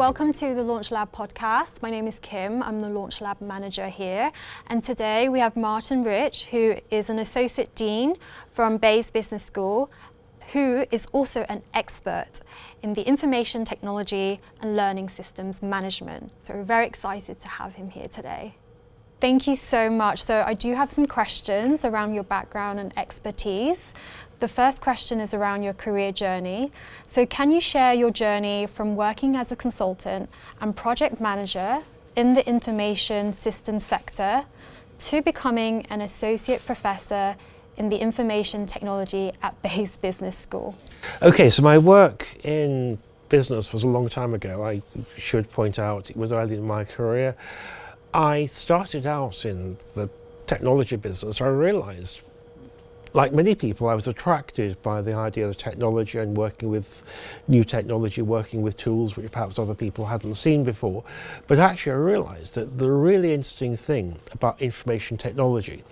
welcome to the Launch Lab podcast. My name is Kim, I'm the Launch Lab manager here, and today we have Martin Rich, who is an Associate Dean from Bayes Business School, who is also an expert in the information technology and learning systems management. So we're very excited to have him here today. Thank you so much. So I do have some questions around your background and expertise. The first question is around your career journey. So can you share your journey from working as a consultant and project manager in the information systems sector to becoming an associate professor in the information technology at Bayes Business School? Okay, so my work in business was a long time ago. I should point out it was early in my career. I started out in the technology business. I realised, like many people, I was attracted by the idea of technology and working with new technology, working with tools which perhaps other people hadn't seen before. But actually I realised that the really interesting thing about information technology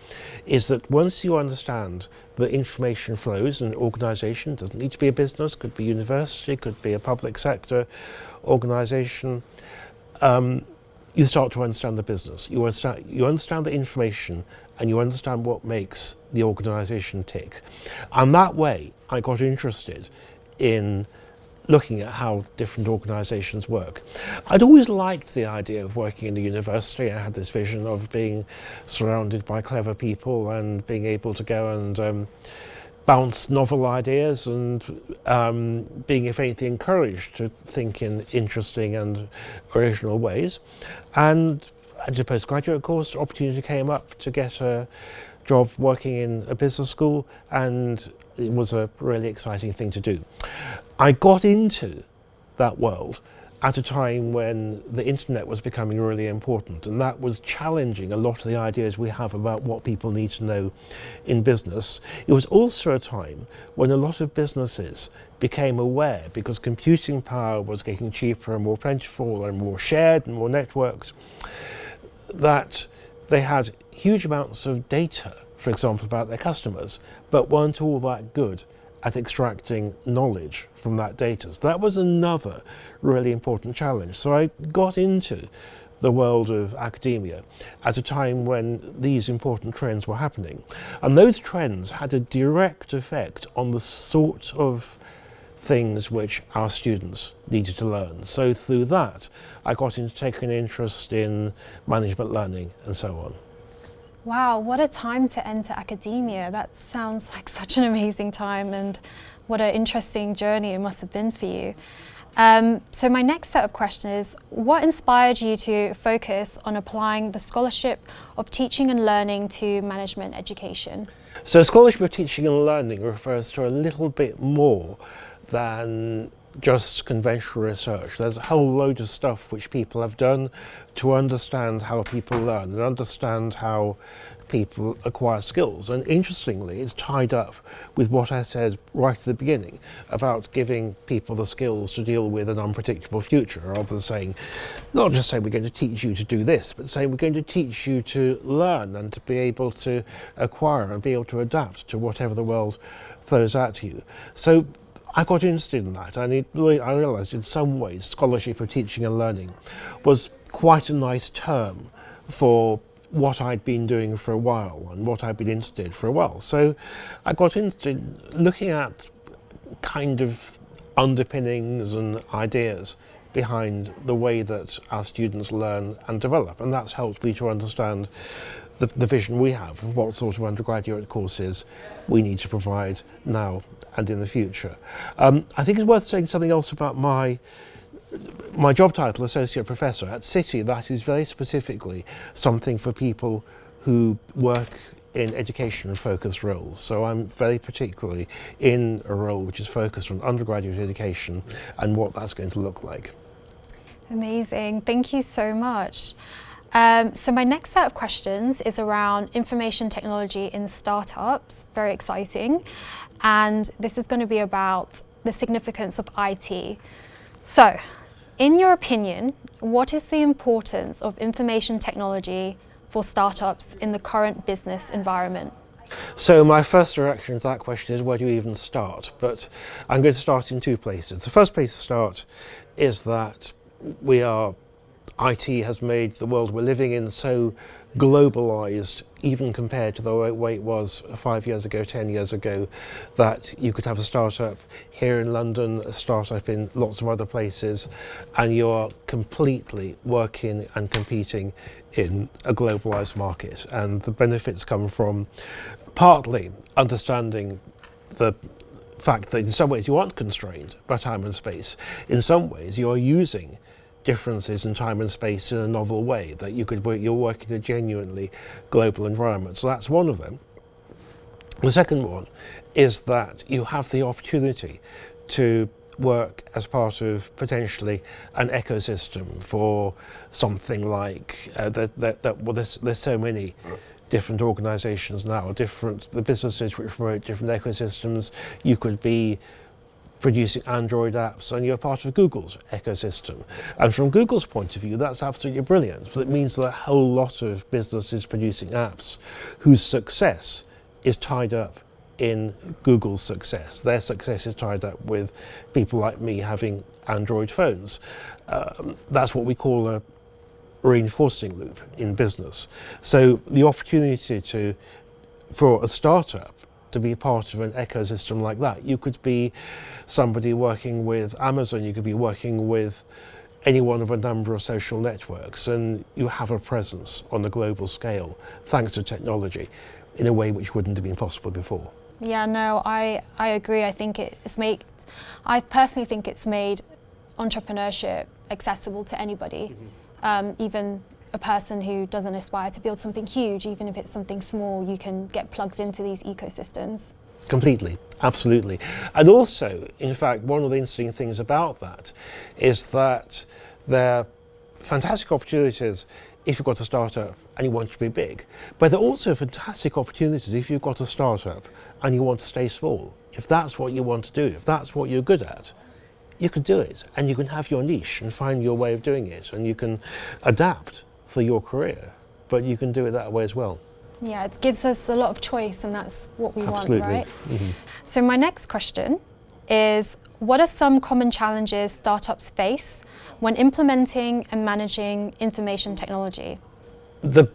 is that once you understand the information flows in an organisation, it doesn't need to be a business, could be a university, could be a public sector organisation, you start to understand the business. You understand the information, and you understand what makes the organisation tick. And that way, I got interested in looking at how different organisations work. I'd always liked the idea of working in a university. I had this vision of being surrounded by clever people and being able to go and bounce novel ideas and being, if anything, encouraged to think in interesting and original ways. And at a postgraduate course, opportunity came up to get a job working in a business school, and it was a really exciting thing to do. I got into that world at a time when the internet was becoming really important, and that was challenging a lot of the ideas we have about what people need to know in business. It was also a time when a lot of businesses became aware, because computing power was getting cheaper and more plentiful and more shared and more networked, that they had huge amounts of data, for example, about their customers, but weren't all that good at extracting knowledge from that data. So that was another really important challenge. So I got into the world of academia at a time when these important trends were happening. And those trends had a direct effect on the sort of things which our students needed to learn. So through that, I got into taking an interest in management learning and so on. Wow, what a time to enter academia. That sounds like such an amazing time, and what an interesting journey it must have been for you. So my next set of questions is, what inspired you to focus on applying the Scholarship of Teaching and Learning to management education? So Scholarship of Teaching and Learning refers to a little bit more than just conventional research. There's a whole load of stuff which people have done to understand how people learn and understand how people acquire skills. And interestingly, it's tied up with what I said right at the beginning about giving people the skills to deal with an unpredictable future, rather than saying, not just saying we're going to teach you to do this, but saying we're going to teach you to learn and to be able to acquire and be able to adapt to whatever the world throws at you. So I got interested in that, and I realised in some ways Scholarship of Teaching and Learning was quite a nice term for what I'd been doing for a while and what I'd been interested in for a while. So I got interested looking at kind of underpinnings and ideas behind the way that our students learn and develop, and that's helped me to understand the vision we have of what sort of undergraduate courses we need to provide now and in the future. I think it's worth saying something else about my job title, Associate Professor. At City, that is very specifically something for people who work in education-focused roles. So I'm very particularly in a role which is focused on undergraduate education and what that's going to look like. Amazing, thank you so much. So my next set of questions is around information technology in startups, very exciting. And this is going to be about the significance of IT. So, in your opinion, what is the importance of information technology for startups in the current business environment? So my first reaction to that question is, where do you even start? But I'm going to start in two places. The first place to start is that IT has made the world we're living in so globalized, even compared to the way it was 5 years ago, 10 years ago, that you could have a startup here in London, a startup in lots of other places, and you're completely working and competing in a globalized market. And the benefits come from partly understanding the fact that in some ways you aren't constrained by time and space. In some ways you're using differences in time and space in a novel way, that you're working in a genuinely global environment. So that's one of them. The second one is that you have the opportunity to work as part of potentially an ecosystem for something like there's so many different organizations now, the businesses which promote different ecosystems. You could be producing Android apps and you're part of Google's ecosystem. And from Google's point of view, that's absolutely brilliant, because it means that a whole lot of businesses producing apps whose success is tied up in Google's success. Their success is tied up with people like me having Android phones. That's what we call a reinforcing loop in business. So the opportunity for a startup to be part of an ecosystem like that. You could be somebody working with Amazon, you could be working with any one of a number of social networks, and you have a presence on a global scale thanks to technology in a way which wouldn't have been possible before. Yeah, no, I agree. I personally think it's made entrepreneurship accessible to anybody, even a person who doesn't aspire to build something huge. Even if it's something small, you can get plugged into these ecosystems. Completely, absolutely. And also, in fact, one of the interesting things about that is that there are fantastic opportunities if you've got a startup and you want to be big. But there are also fantastic opportunities if you've got a startup and you want to stay small. If that's what you want to do, if that's what you're good at, you can do it, and you can have your niche and find your way of doing it, and you can adapt for your career, but you can do it that way as well. Yeah, it gives us a lot of choice, and that's what we Absolutely. want, right? Mm-hmm. So my next question is, what are some common challenges startups face when implementing and managing information technology? The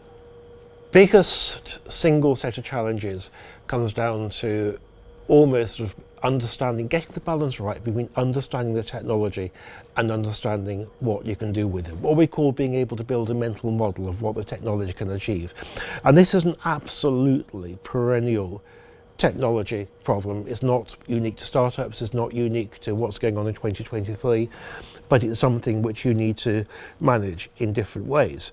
biggest single set of challenges comes down to almost sort of understanding, getting the balance right between understanding the technology and understanding what you can do with it. What we call being able to build a mental model of what the technology can achieve. And this is an absolutely perennial technology problem. It's not unique to startups, it's not unique to what's going on in 2023, but it's something which you need to manage in different ways.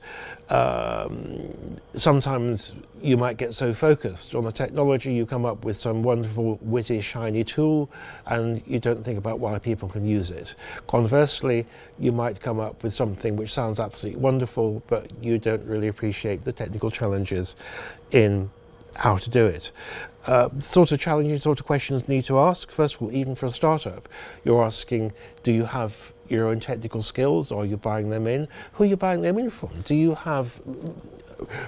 Sometimes you might get so focused on the technology, you come up with some wonderful, witty, shiny tool, and you don't think about why people can use it. Conversely, you might come up with something which sounds absolutely wonderful, but you don't really appreciate the technical challenges in how to do it. Sort of challenging sort of questions need to ask. First of all, even for a startup, you're asking, do you have your own technical skills, or are you buying them in? Who are you buying them in from? Do you have,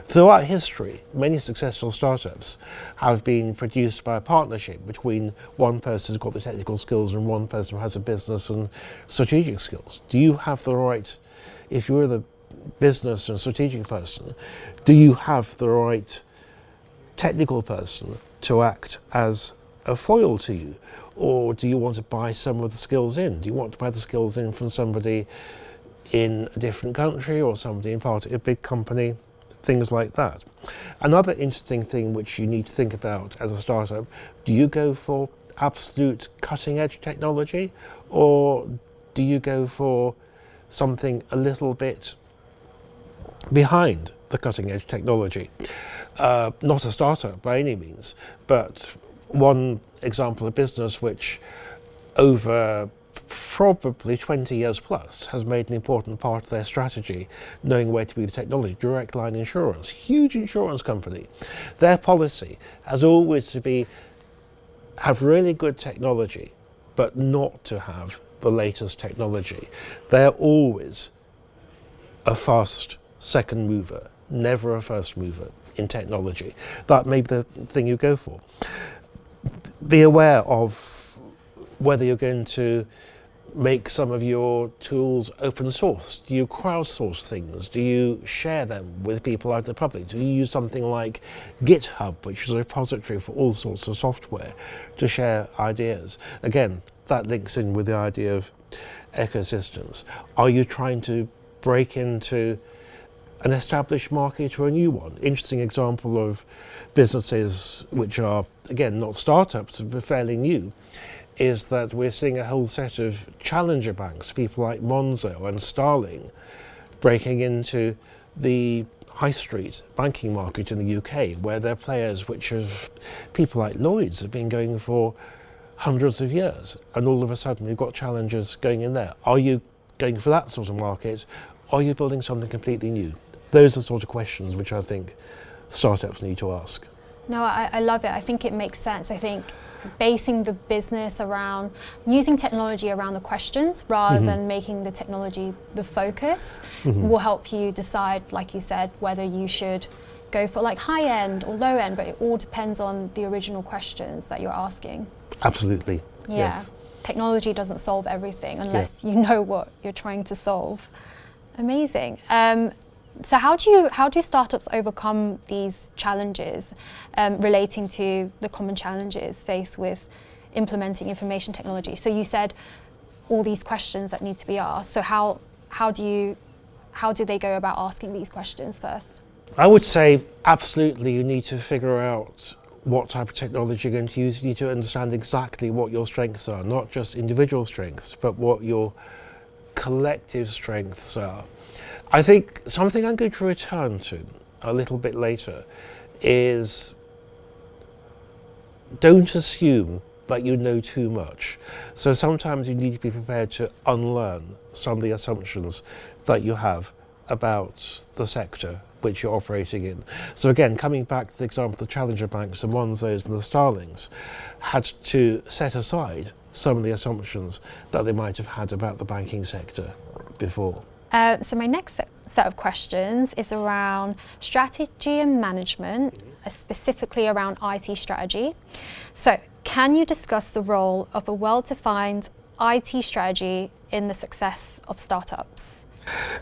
throughout history, many successful startups have been produced by a partnership between one person who's got the technical skills and one person who has a business and strategic skills. Do you have the right, if you're the business and strategic person, do you have the right technical person to act as a foil to you? Or do you want to buy some of the skills in? Do you want to buy the skills in from somebody in a different country or somebody in part of a big company? Things like that. Another interesting thing which you need to think about as a startup, do you go for absolute cutting edge technology, or do you go for something a little bit behind the cutting edge technology? Not a startup by any means, but one example of business which over probably 20 years plus has made an important part of their strategy, knowing where to be with technology. Direct Line Insurance, huge insurance company. Their policy has always to be have really good technology, but not to have the latest technology. They're always a fast second mover, never a first mover in technology. That may be the thing you go for. Be aware of whether you're going to make some of your tools open source? Do you crowdsource things? Do you share them with people out in the public? Do you use something like GitHub, which is a repository for all sorts of software, to share ideas? Again, that links in with the idea of ecosystems. Are you trying to break into an established market or a new one? Interesting example of businesses which are, again, not startups, but fairly new, is that we're seeing a whole set of challenger banks, people like Monzo and Starling, breaking into the high street banking market in the UK, where they're players which have, people like Lloyds have been going for hundreds of years, and all of a sudden we've got challengers going in there. Are you going for that sort of market? Or are you building something completely new? Those are the sort of questions which I think startups need to ask. No, I love it. I think it makes sense. I think basing the business around using technology around the questions rather than making the technology the focus will help you decide, like you said, whether you should go for like high end or low end, but it all depends on the original questions that you're asking. Absolutely. Yeah. Yes. Technology doesn't solve everything unless you know what you're trying to solve. Amazing. So how do startups overcome these challenges relating to the common challenges faced with implementing information technology? So you said all these questions that need to be asked. So how do they go about asking these questions first? I would say absolutely you need to figure out what type of technology you're going to use. You need to understand exactly what your strengths are, not just individual strengths, but what your collective strengths are. I think something I'm going to return to a little bit later is don't assume that you know too much. So sometimes you need to be prepared to unlearn some of the assumptions that you have about the sector which you're operating in. So again, coming back to the example of the challenger banks, the Monzos and the Starlings, had to set aside some of the assumptions that they might have had about the banking sector before. So my next set of questions is around strategy and management, specifically around IT strategy. So can you discuss the role of a well-defined IT strategy in the success of startups?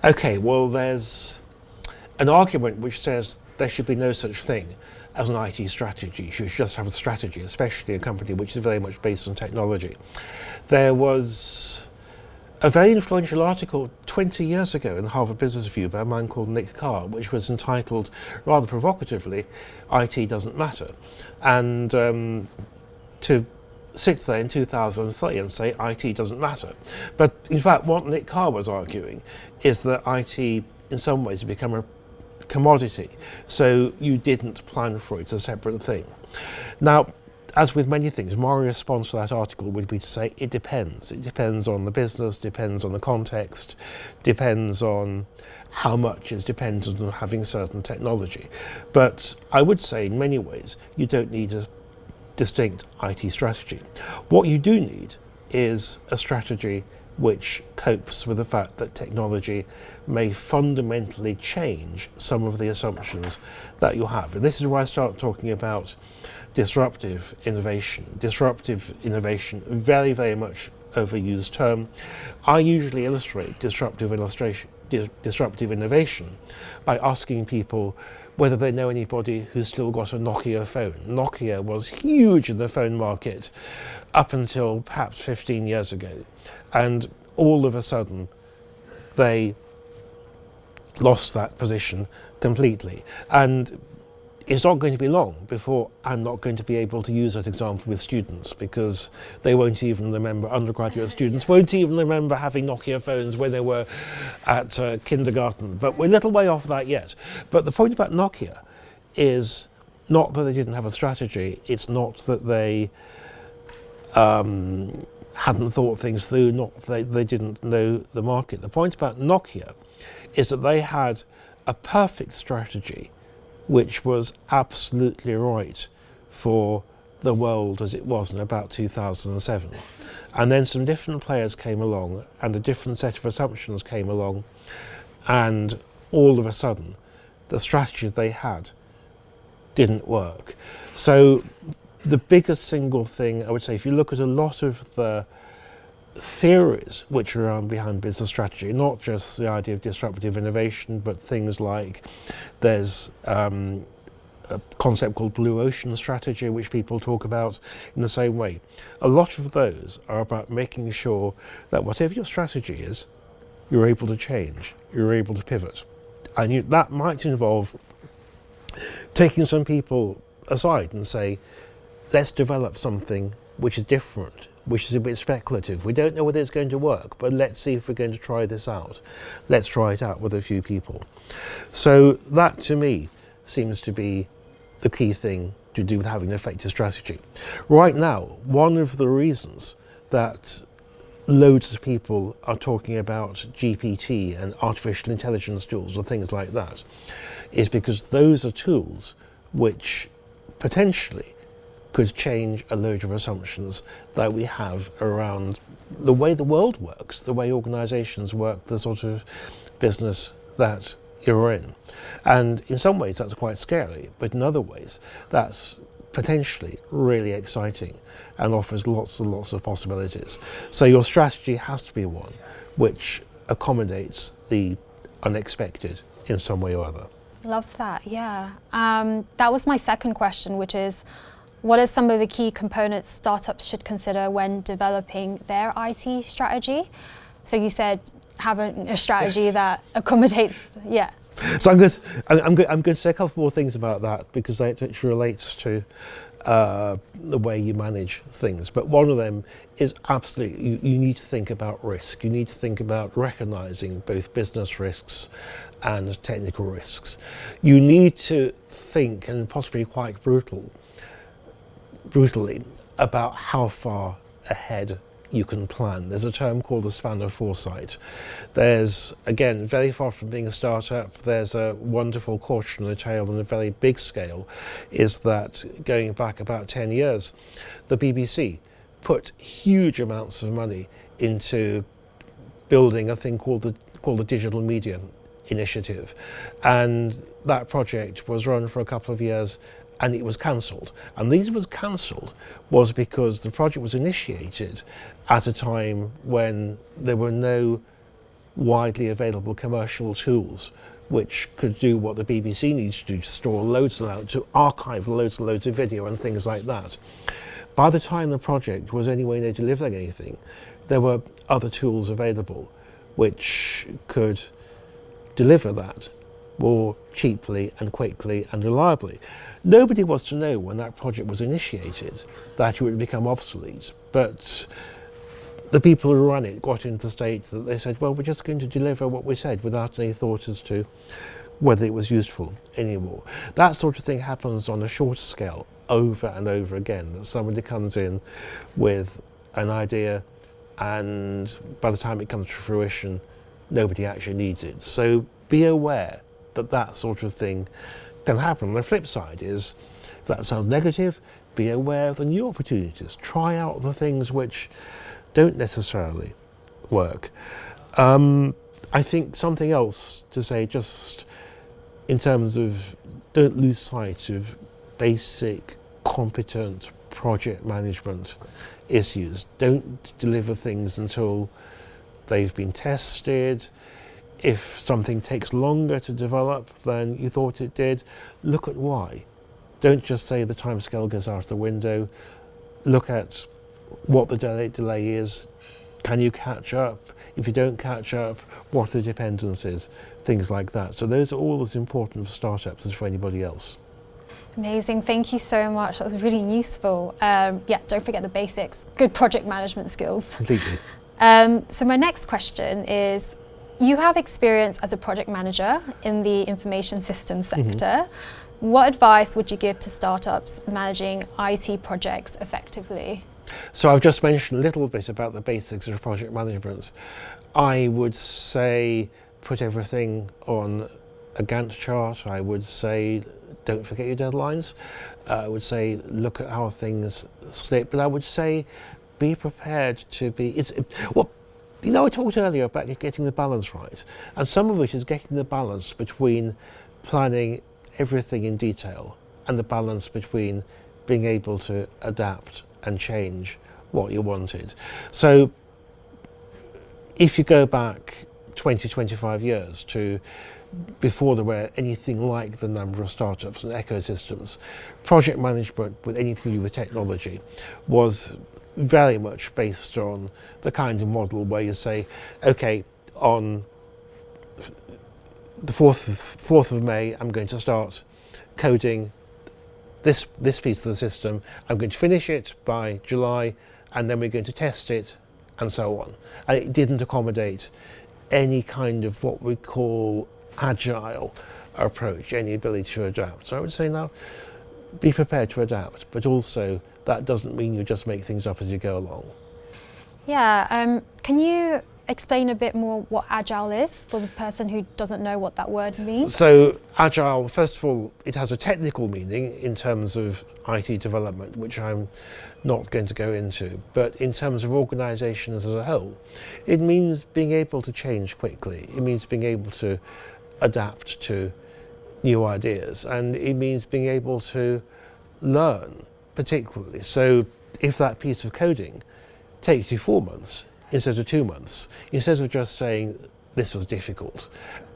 Okay, well, there's an argument which says there should be no such thing as an IT strategy. You should just have a strategy, especially a company which is very much based on technology. There was a very influential article 20 years ago in the Harvard Business Review by a man called Nick Carr, which was entitled, rather provocatively, IT Doesn't Matter. And to sit there in 2003 and say IT doesn't matter. But in fact, what Nick Carr was arguing is that IT, in some ways, had become a commodity. So you didn't plan for it as a separate thing. Now, as with many things, my response to that article would be to say it depends. It depends on the business, depends on the context, depends on how much is dependent on having certain technology. But I would say in many ways you don't need a distinct IT strategy. What you do need is a strategy which copes with the fact that technology may fundamentally change some of the assumptions that you have. And this is where I start talking about disruptive innovation. Disruptive innovation, very, very much overused term. I usually illustrate disruptive innovation by asking people whether they know anybody who's still got a Nokia phone. Nokia was huge in the phone market up until perhaps 15 years ago. And all of a sudden, they lost that position completely. And it's not going to be long before I'm not going to be able to use that example with students, because they won't even remember, undergraduate students won't even remember having Nokia phones when they were at kindergarten. But we're a little way off that yet. But the point about Nokia is not that they didn't have a strategy, it's not that they hadn't thought things through, not that they didn't know the market. The point about Nokia is that they had a perfect strategy which was absolutely right for the world as it was in about 2007. And then some different players came along and a different set of assumptions came along, and all of a sudden the strategy they had didn't work. So the biggest single thing I would say, if you look at a lot of the theories which are behind business strategy, not just the idea of disruptive innovation, but things like there's a concept called blue ocean strategy, which people talk about in the same way. A lot of those are about making sure that whatever your strategy is, you're able to change, you're able to pivot. And that might involve taking some people aside and say, let's develop something which is different, which is a bit speculative. We don't know whether it's going to work, but let's see if we're going to try this out. Let's try it out with a few people. So that, to me, seems to be the key thing to do with having an effective strategy. Right now, one of the reasons that loads of people are talking about GPT and artificial intelligence tools or things like that is because those are tools which potentially could change a load of assumptions that we have around the way the world works, the way organisations work, the sort of business that you're in. And in some ways that's quite scary, but in other ways that's potentially really exciting and offers lots and lots of possibilities. So your strategy has to be one which accommodates the unexpected in some way or other. Love that, yeah. That was my second question, which is, what are some of the key components startups should consider when developing their IT strategy? So you said having a strategy that accommodates, yeah. So I'm going to say a couple more things about that because it relates to the way you manage things. But one of them is absolutely, you need to think about risk. You need to think about recognising both business risks and technical risks. You need to think, and possibly quite brutally, about how far ahead you can plan. There's a term called the span of foresight. There's, again, very far from being a startup, there's a wonderful cautionary tale on a very big scale, is that going back about 10 years, the BBC put huge amounts of money into building a thing called the Digital Media Initiative. And that project was run for a couple of years and it was cancelled. And the reason it was cancelled was because the project was initiated at a time when there were no widely available commercial tools which could do what the BBC needs to do, to store loads and loads, to archive loads and loads of video and things like that. By the time the project was anywhere near delivering anything, there were other tools available which could deliver that more cheaply and quickly and reliably. Nobody was to know when that project was initiated that it would become obsolete, but the people who ran it got into the state that they said, well, we're just going to deliver what we said without any thought as to whether it was useful anymore. That sort of thing happens on a shorter scale over and over again, that somebody comes in with an idea and by the time it comes to fruition, nobody actually needs it. So be aware that that sort of thing can happen. The flip side is, if that sounds negative, be aware of the new opportunities. Try out the things which don't necessarily work. I think something else to say, just in terms of don't lose sight of basic, competent project management issues. Don't deliver things until they've been tested. If something takes longer to develop than you thought it did, look at why. Don't just say the timescale goes out the window. Look at what the delay is. Can you catch up? If you don't catch up, what are the dependencies? Things like that. So those are all as important for startups as for anybody else. Amazing, thank you so much. That was really useful. Yeah, don't forget the basics. Good project management skills. Completely. So my next question is, you have experience as a project manager in the information systems sector. Mm-hmm. What advice would you give to startups managing IT projects effectively? So I've just mentioned a little bit about the basics of project management. I would say put everything on a Gantt chart. I would say don't forget your deadlines. I would say look at how things slip. But I would say be prepared to be... You know, I talked earlier about getting the balance right, and some of it is getting the balance between planning everything in detail and the balance between being able to adapt and change what you wanted. So if you go back 20, 25 years to before there were anything like the number of startups and ecosystems, project management with anything to do with technology was very much based on the kind of model where you say, okay, on the 4th of May, I'm going to start coding this piece of the system. I'm going to finish it by July, and then we're going to test it, and so on. And it didn't accommodate any kind of what we call agile approach, any ability to adapt. So I would say now, be prepared to adapt, but also that doesn't mean you just make things up as you go along. Yeah, can you explain a bit more what agile is for the person who doesn't know what that word means? So agile, first of all, it has a technical meaning in terms of IT development, which I'm not going to go into, but in terms of organisations as a whole, it means being able to change quickly. It means being able to adapt to new ideas, and it means being able to learn particularly. So if that piece of coding takes you 4 months instead of 2 months, instead of just saying this was difficult,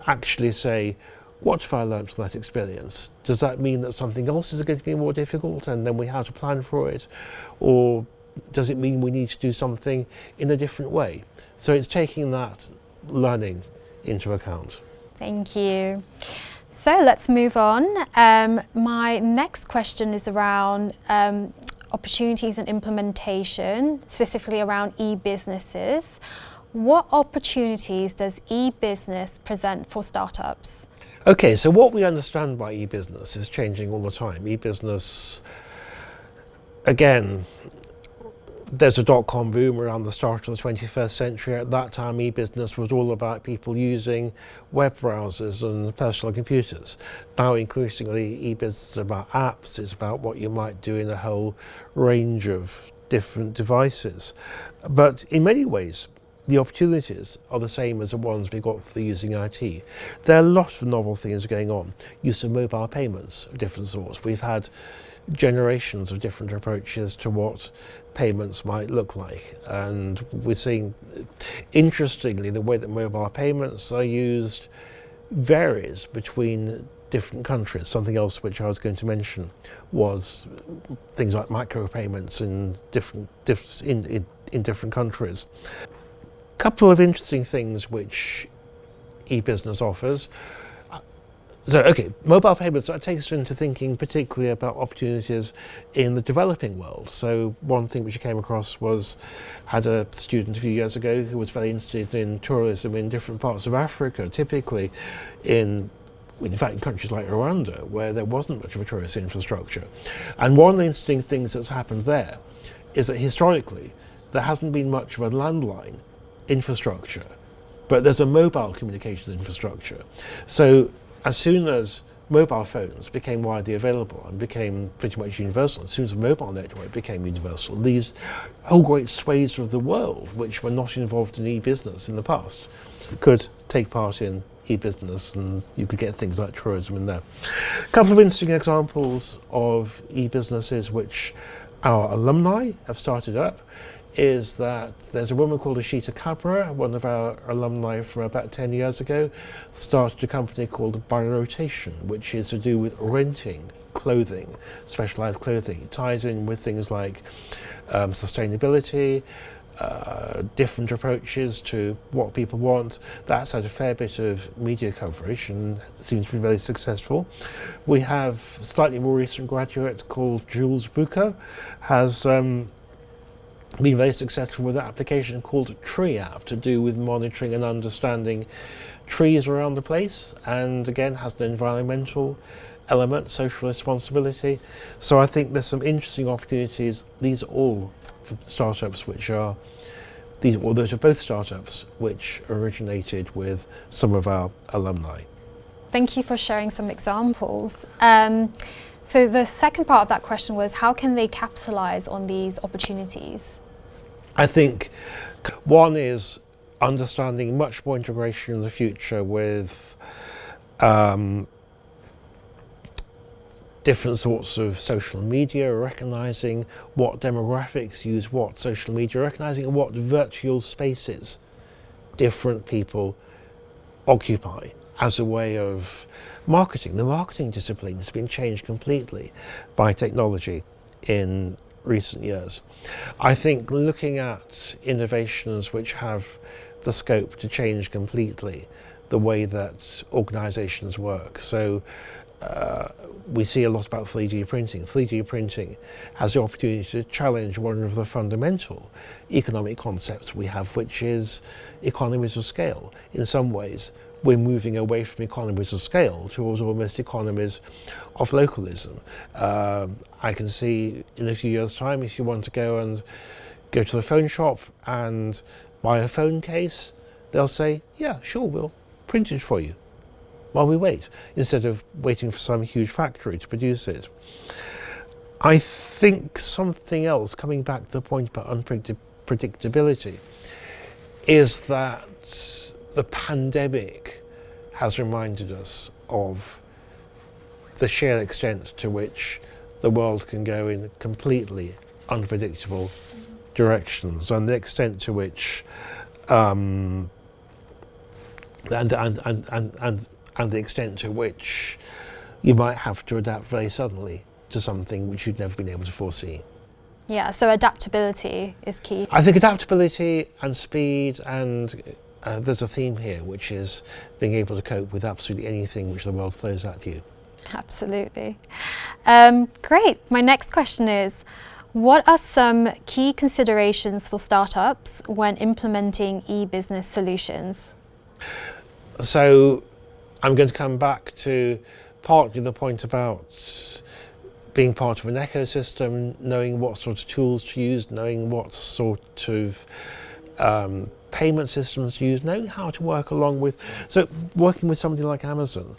actually say, what have I learned from that experience? Does that mean that something else is going to be more difficult and then we have to plan for it? Or does it mean we need to do something in a different way? So it's taking that learning into account. Thank you. So let's move on. My next question is around opportunities and implementation, specifically around e-businesses. What opportunities does e-business present for startups? Okay, so what we understand by e-business is changing all the time. E-business, again, there's a dot-com boom around the start of the 21st century. At that time, e-business was all about people using web browsers and personal computers. Now, increasingly, e-business is about apps. It's about what you might do in a whole range of different devices. But in many ways, the opportunities are the same as the ones we got for using IT. There are a lot of novel things going on. Use of mobile payments of different sorts. We've had generations of different approaches to what payments might look like, and we're seeing, interestingly, the way that mobile payments are used varies between different countries. Something else which I was going to mention was things like micropayments in different countries. Couple of interesting things which e-business offers. So, okay, mobile payments, that takes us into thinking particularly about opportunities in the developing world. So one thing which I came across was, had a student a few years ago who was very interested in tourism in different parts of Africa, typically in fact, in countries like Rwanda, where there wasn't much of a tourist infrastructure. And one of the interesting things that's happened there is that historically, there hasn't been much of a landline infrastructure, but there's a mobile communications infrastructure. So as soon as mobile phones became widely available and became pretty much universal, as soon as the mobile network became universal, these whole great swathes of the world which were not involved in e-business in the past could take part in e-business, and you could get things like tourism in there. A couple of interesting examples of e-businesses which our alumni have started up is that there's a woman called Ashita Kabra, one of our alumni from about 10 years ago, started a company called By Rotation, which is to do with renting clothing, specialised clothing. It ties in with things like sustainability, different approaches to what people want. That's had a fair bit of media coverage and seems to be very successful. We have a slightly more recent graduate called Jules Bucco, has been very successful with an application called Tree App to do with monitoring and understanding trees around the place, and again has an environmental element, social responsibility. So I think there's some interesting opportunities. These are all startups which are, those are both startups which originated with some of our alumni. Thank you for sharing some examples. So the second part of that question was, how can they capitalise on these opportunities? I think one is understanding much more integration in the future with different sorts of social media, recognising what demographics use what social media, recognising what virtual spaces different people occupy as a way of marketing. The marketing discipline has been changed completely by technology in recent years. I think looking at innovations which have the scope to change completely the way that organizations work. So we see a lot about 3D printing. 3D printing has the opportunity to challenge one of the fundamental economic concepts we have, which is economies of scale. In some ways, we're moving away from economies of scale towards almost economies of localism. I can see in a few years' time, if you want to go to the phone shop and buy a phone case, they'll say, yeah, sure, we'll print it for you while we wait, instead of waiting for some huge factory to produce it. I think something else, coming back to the point about unpredictability, is that the pandemic has reminded us of the sheer extent to which the world can go in completely unpredictable directions, and the extent to which and the extent to which you might have to adapt very suddenly to something which you'd never been able to foresee. Yeah, so adaptability is key. I think adaptability and speed, and there's a theme here, which is being able to cope with absolutely anything which the world throws at you. Absolutely. Great. My next question is, what are some key considerations for startups when implementing e-business solutions? So I'm going to come back to partly the point about being part of an ecosystem, knowing what sort of tools to use, knowing what sort of payment systems to use, knowing how to work along with. So working with somebody like Amazon,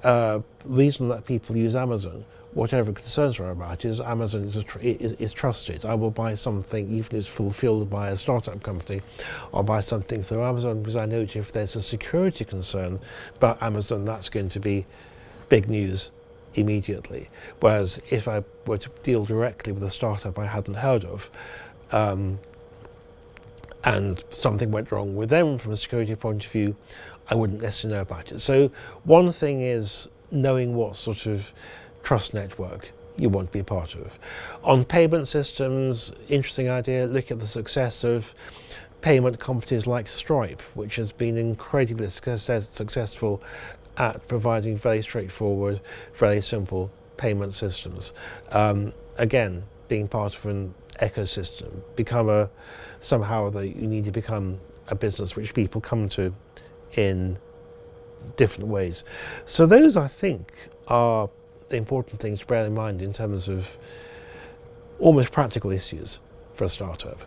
the reason that people use Amazon, whatever concerns are about, is Amazon is trusted. I will buy something even if it's fulfilled by a startup company, or buy something through Amazon, because I know if there's a security concern about Amazon, that's going to be big news immediately. Whereas if I were to deal directly with a startup I hadn't heard of, and something went wrong with them from a security point of view, I wouldn't necessarily know about it. So one thing is knowing what sort of trust network you want to be a part of. On payment systems, interesting idea, look at the success of payment companies like Stripe, which has been incredibly successful at providing very straightforward, very simple payment systems. Again, being part of an ecosystem, you need to become a business which people come to in different ways. So those, I think, are the important things to bear in mind in terms of almost practical issues for a startup.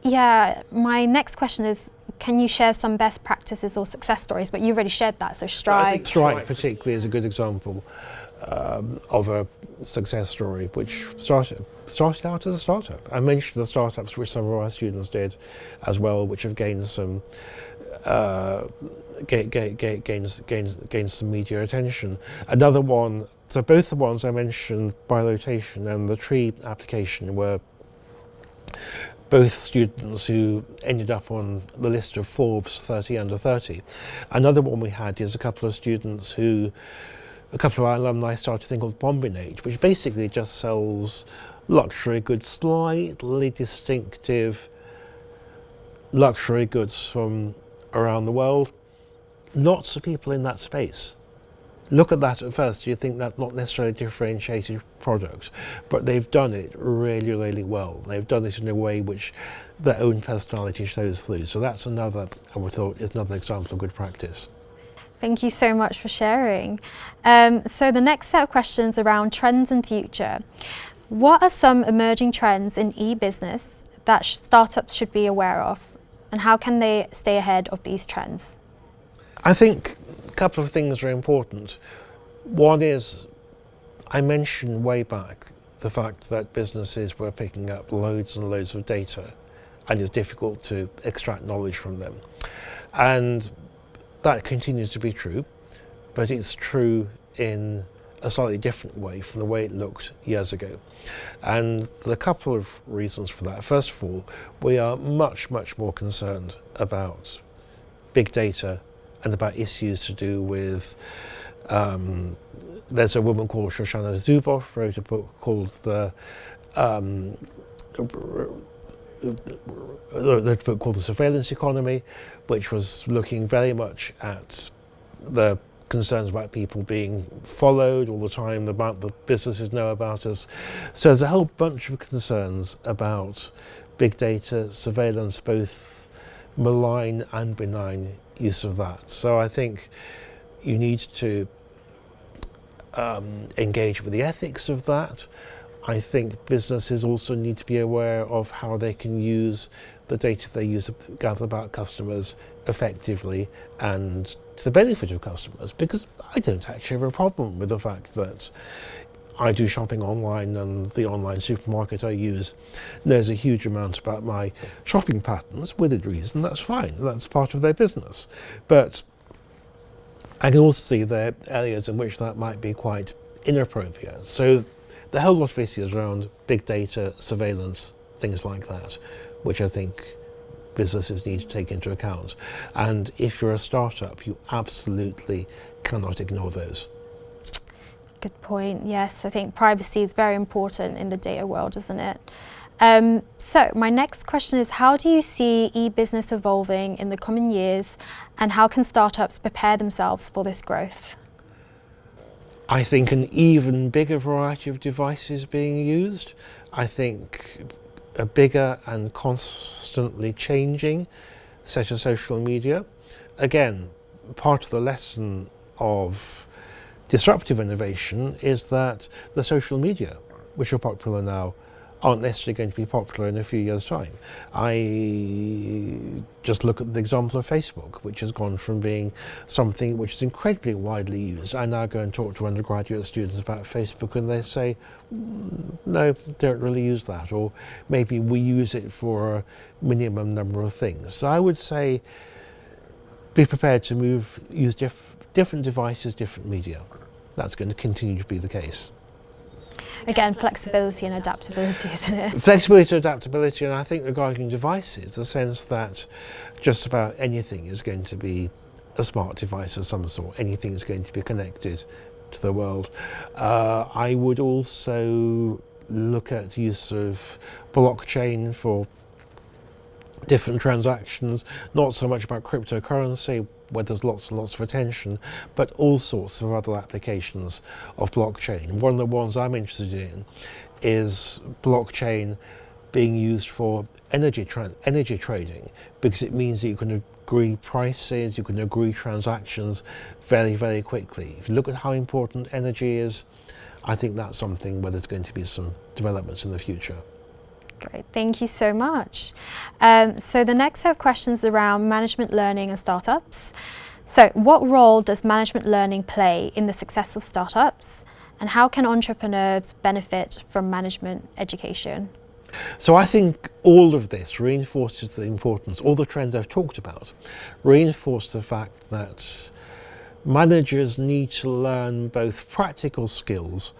Yeah, my next question is, can you share some best practices or success stories? But you already shared that, so Stripe. I think Stripe particularly is a good example of a success story which started out as a startup. I mentioned the startups which some of our students did as well, which have gained some gained some media attention. Another one, so both the ones I mentioned, Bilotation and the Tree application, were both students who ended up on the list of Forbes 30 under 30. Another one we had is a couple of our alumni started a thing called Bombinate, which basically just sells luxury goods, slightly distinctive luxury goods from around the world. Lots of people in that space. Look at that at first, you think that's not necessarily a differentiated product, but they've done it really, really well. They've done it in a way which their own personality shows through. So that's another, I would thought, is another example of good practice. Thank you so much for sharing. So the next set of questions around trends and future. What are some emerging trends in e-business that startups should be aware of, and how can they stay ahead of these trends? I think a couple of things are important. One is, I mentioned way back the fact that businesses were picking up loads and loads of data, and it's difficult to extract knowledge from them. And that continues to be true, but it's true in a slightly different way from the way it looked years ago. And there are a couple of reasons for that. First of all, we are much, much more concerned about big data and about issues to do with, there's a woman called Shoshana Zuboff, wrote a book called The Surveillance Economy, which was looking very much at the concerns about people being followed all the time, about the businesses know about us. So there's a whole bunch of concerns about big data, surveillance, both malign and benign use of that. So I think you need to engage with the ethics of that. I think businesses also need to be aware of how they can use the data they use to gather about customers effectively and to the benefit of customers, because I don't actually have a problem with the fact that I do shopping online and the online supermarket I use knows a huge amount about my shopping patterns within reason. That's fine, that's part of their business. But I can also see there are areas in which that might be quite inappropriate. So the whole lot of issues around big data, surveillance, things like that, which I think businesses need to take into account. And if you're a startup, you absolutely cannot ignore those. Good point. Yes, I think privacy is very important in the data world, isn't it? So my next question is, how do you see e-business evolving in the coming years, and how can startups prepare themselves for this growth? I think an even bigger variety of devices being used. I think a bigger and constantly changing set of social media. Again, part of the lesson of disruptive innovation is that the social media, which are popular now, aren't necessarily going to be popular in a few years' time. I just look at the example of Facebook, which has gone from being something which is incredibly widely used. I now go and talk to undergraduate students about Facebook and they say, no, don't really use that, or maybe we use it for a minimum number of things. So I would say be prepared to use different devices, different media. That's going to continue to be the case. Again, flexibility and adaptability, isn't it? Flexibility and adaptability, and I think regarding devices, the sense that just about anything is going to be a smart device of some sort, anything is going to be connected to the world. I would also look at use of blockchain for different transactions, not so much about cryptocurrency, where there's lots and lots of attention, but all sorts of other applications of blockchain. One of the ones I'm interested in is blockchain being used for energy trading, because it means that you can agree prices, you can agree transactions very, very quickly. If you look at how important energy is, I think that's something where there's going to be some developments in the future. Great, thank you so much. So the next set of questions around management learning and startups. So what role does management learning play in the success of startups, and how can entrepreneurs benefit from management education? So I think all of this reinforces the importance, all the trends I've talked about, reinforce the fact that managers need to learn both practical skills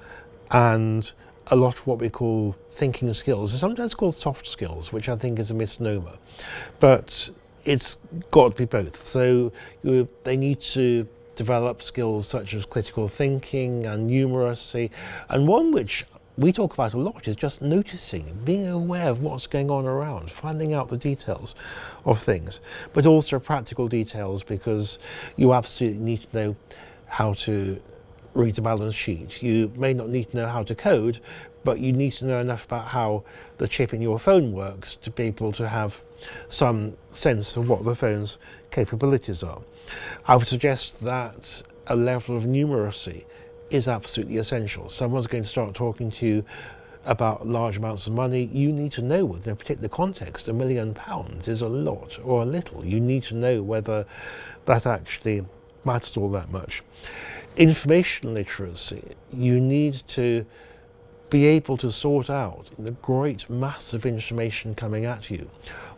and a lot of what we call thinking skills. It's sometimes called soft skills, which I think is a misnomer, but it's got to be both. So they need to develop skills such as critical thinking and numeracy, and one which we talk about a lot is just noticing, being aware of what's going on around, finding out the details of things, but also practical details, because you absolutely need to know how to read a balance sheet. You may not need to know how to code, but you need to know enough about how the chip in your phone works to be able to have some sense of what the phone's capabilities are. I would suggest that a level of numeracy is absolutely essential. Someone's going to start talking to you about large amounts of money. You need to know within a particular context, £1 million is a lot or a little. You need to know whether that actually matters all that much. Information literacy, you need to be able to sort out the great mass of information coming at you,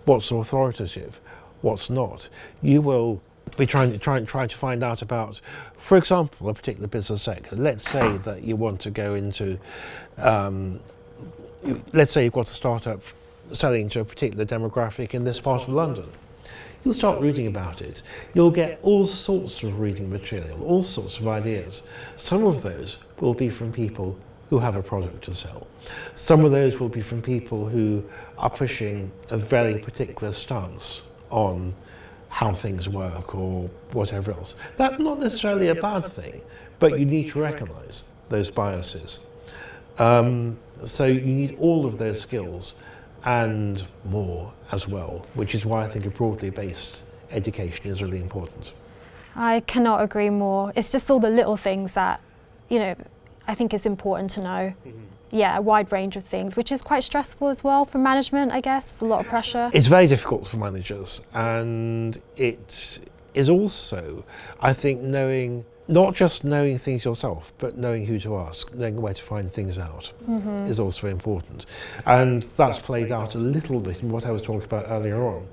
what's authoritative, what's not. You will be trying to find out about, for example, a particular business sector. Let's say that you want to go into, let's say you've got a startup selling to a particular demographic in this part of London. You'll start reading about it. You'll get all sorts of reading material, all sorts of ideas. Some of those will be from people who have a product to sell. Some of those will be from people who are pushing a very particular stance on how things work or whatever else. That's not necessarily a bad thing, but you need to recognise those biases. So you need all of those skills and more as well, which is why I think a broadly based education is really important. I cannot agree more. It's just all the little things that, I think is important to know. Yeah, a wide range of things, which is quite stressful as well for management, I guess. It's a lot of pressure. It's very difficult for managers, and it is also, I think, not just knowing things yourself, but knowing who to ask, knowing where to find things out is also important. And that's played out a little bit in what I was talking about earlier on,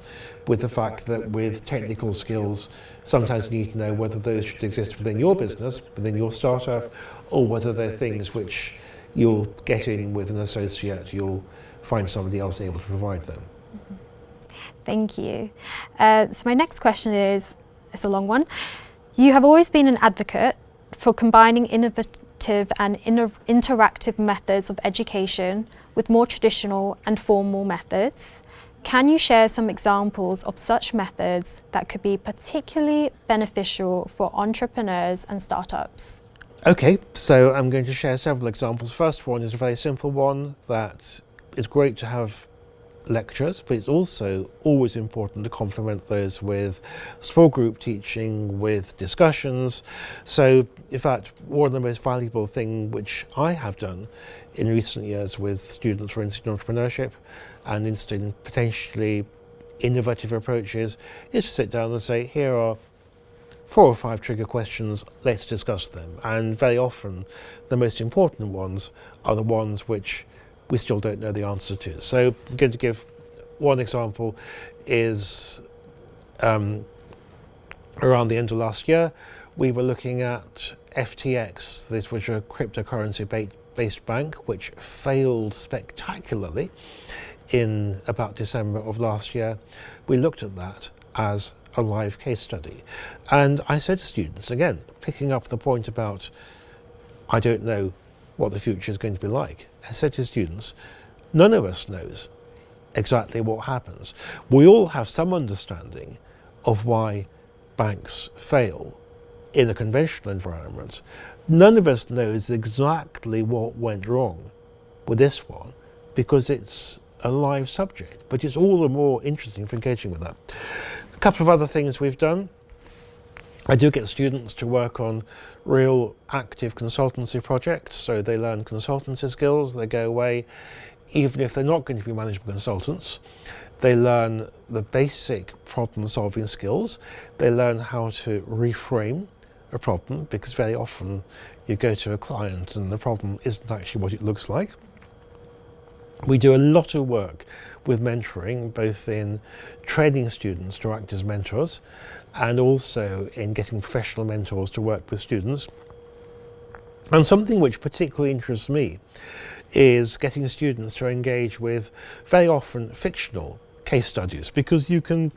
with the fact that with technical skills, sometimes you need to know whether those should exist within your business, within your startup, or whether they're things which you'll get in with an associate, you'll find somebody else able to provide them. Thank you. So my next question is, it's a long one. You have always been an advocate for combining innovative and interactive methods of education with more traditional and formal methods. Can you share some examples of such methods that could be particularly beneficial for entrepreneurs and startups? Okay, so I'm going to share several examples. First one is a very simple one, that it's great to have lectures, but it's also always important to complement those with small group teaching, with discussions. So in fact, one of the most valuable things which I have done in recent years with students who are interested in entrepreneurship and interested in potentially innovative approaches is to sit down and say, here are 4 or 5 trigger questions, let's discuss them. And very often the most important ones are the ones which we still don't know the answer to. So I'm going to give one example is around the end of last year, we were looking at FTX. This was a cryptocurrency-based bank which failed spectacularly in about December of last year. We looked at that as a live case study. And I said to students, again, picking up the point about I don't know what the future is going to be like. I said to students, none of us knows exactly what happens. We all have some understanding of why banks fail in a conventional environment. None of us knows exactly what went wrong with this one because it's a live subject, but it's all the more interesting for engaging with that. A couple of other things we've done. I do get students to work on real active consultancy projects, so they learn consultancy skills, they go away, even if they're not going to be management consultants, they learn the basic problem solving skills, they learn how to reframe a problem, because very often you go to a client and the problem isn't actually what it looks like. We do a lot of work with mentoring, both in training students to act as mentors and also in getting professional mentors to work with students. And something which particularly interests me is getting students to engage with very often fictional case studies, because you can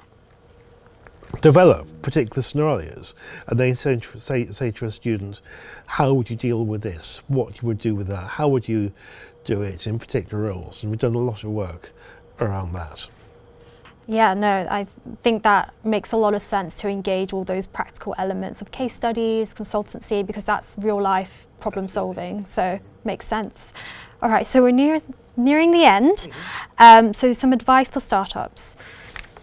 develop particular scenarios and then say to a student, how would you deal with this? What you would do with that? How would you do it in particular roles? And we've done a lot of work around that. Yeah, no, I think that makes a lot of sense to engage all those practical elements of case studies, consultancy, because that's real life problem solving, so makes sense. All right, so we're nearing the end. So some advice for startups.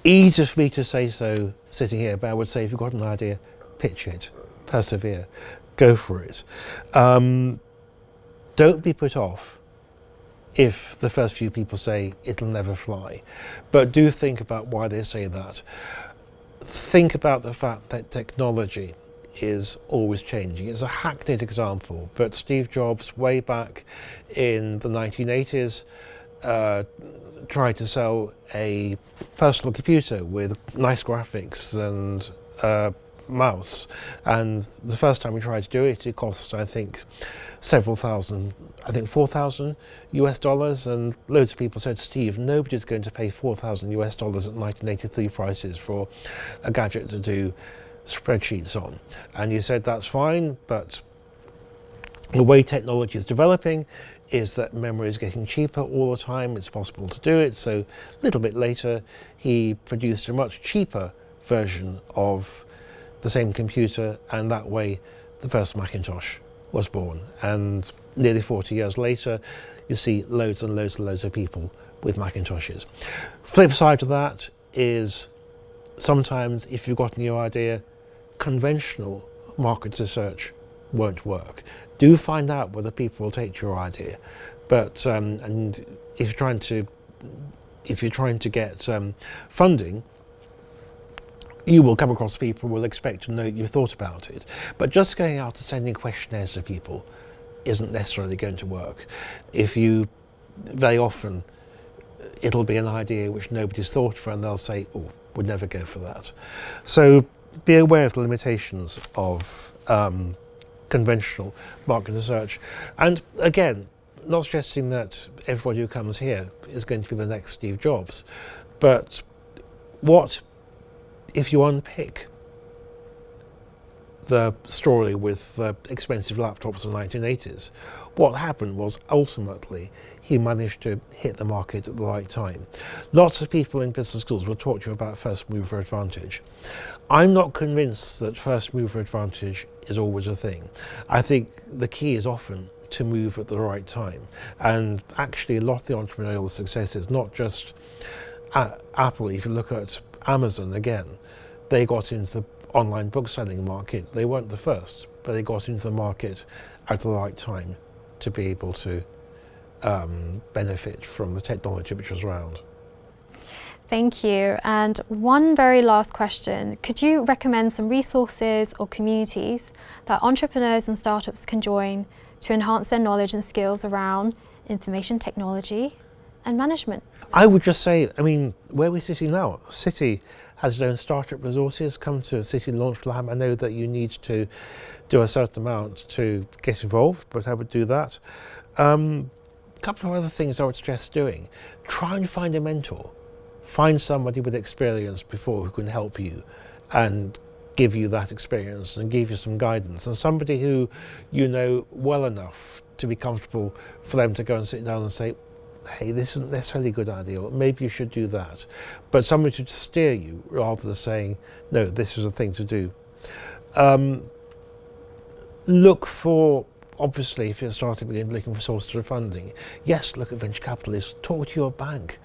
Easy for me to say so sitting here, but I would say if you've got an idea, pitch it, persevere, go for it. Don't be put off if the first few people say it'll never fly, but do think about why they say that. Think about the fact that technology is always changing. It's a hackneyed example, but Steve Jobs, way back in the 1980s, tried to sell a personal computer with nice graphics and mouse. And the first time we tried to do it, it cost, I think, several thousand, I think $4,000 US, and loads of people said, Steve, nobody's going to pay $4,000 US at 1983 prices for a gadget to do spreadsheets on. And you said that's fine, but the way technology is developing is that memory is getting cheaper all the time. It's possible to do it. So a little bit later, he produced a much cheaper version of the same computer, and that way the first Macintosh was born. And nearly 40 years later, you see loads and loads and loads of people with Macintoshes. Flip side to that is sometimes if you've got a new idea, conventional market research won't work. Do find out whether people will take your idea, but and if you're trying to get funding, you will come across people who will expect to know you've thought about it. But just going out and sending questionnaires to people isn't necessarily going to work. Very often it'll be an idea which nobody's thought for, and they'll say, "Oh, would never go for that." So be aware of the limitations of conventional market research. And again, not suggesting that everybody who comes here is going to be the next Steve Jobs, but what if you unpick the story with the expensive laptops in the 1980s, what happened was ultimately he managed to hit the market at the right time. Lots of people in business schools will talk to you about first mover advantage. I'm not convinced that first mover advantage is always a thing. I think the key is often to move at the right time. And actually a lot of the entrepreneurial success is not just Apple. If you look at Amazon again, they got into the online book selling market. They weren't the first, but they got into the market at the right time to be able to benefit from the technology which was around. Thank you. And one very last question. Could you recommend some resources or communities that entrepreneurs and startups can join to enhance their knowledge and skills around information technology and management? I would just say, where we're sitting now, City has its own startup resources. Come to City Launch Lab. I know that you need to do a certain amount to get involved, but I would do that. A couple of other things I would suggest doing. Try and find a mentor. Find somebody with experience before who can help you and give you that experience and give you some guidance, and somebody who you know well enough to be comfortable for them to go and sit down and say, hey, this isn't necessarily a good idea, or maybe you should do that. But somebody to steer you rather than saying, no, this is a thing to do. Look for, obviously, if you're starting again looking for sources of funding, yes, look at venture capitalists, talk to your bank.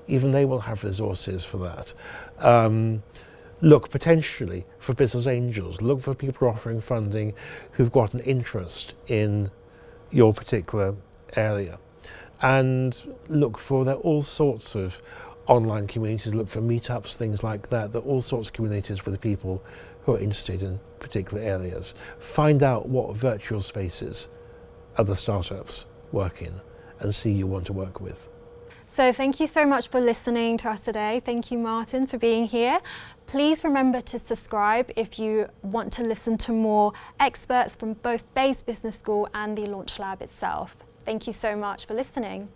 Even they will have resources for that. Look potentially for business angels. Look for people offering funding who've got an interest in your particular area. And look for, there are all sorts of online communities, look for meetups, things like that. There are all sorts of communities with people who are interested in particular areas. Find out what virtual spaces other startups work in and see who you want to work with. So thank you so much for listening to us today. Thank you, Martin, for being here. Please remember to subscribe if you want to listen to more experts from both Bayes Business School and the Launch Lab itself. Thank you so much for listening.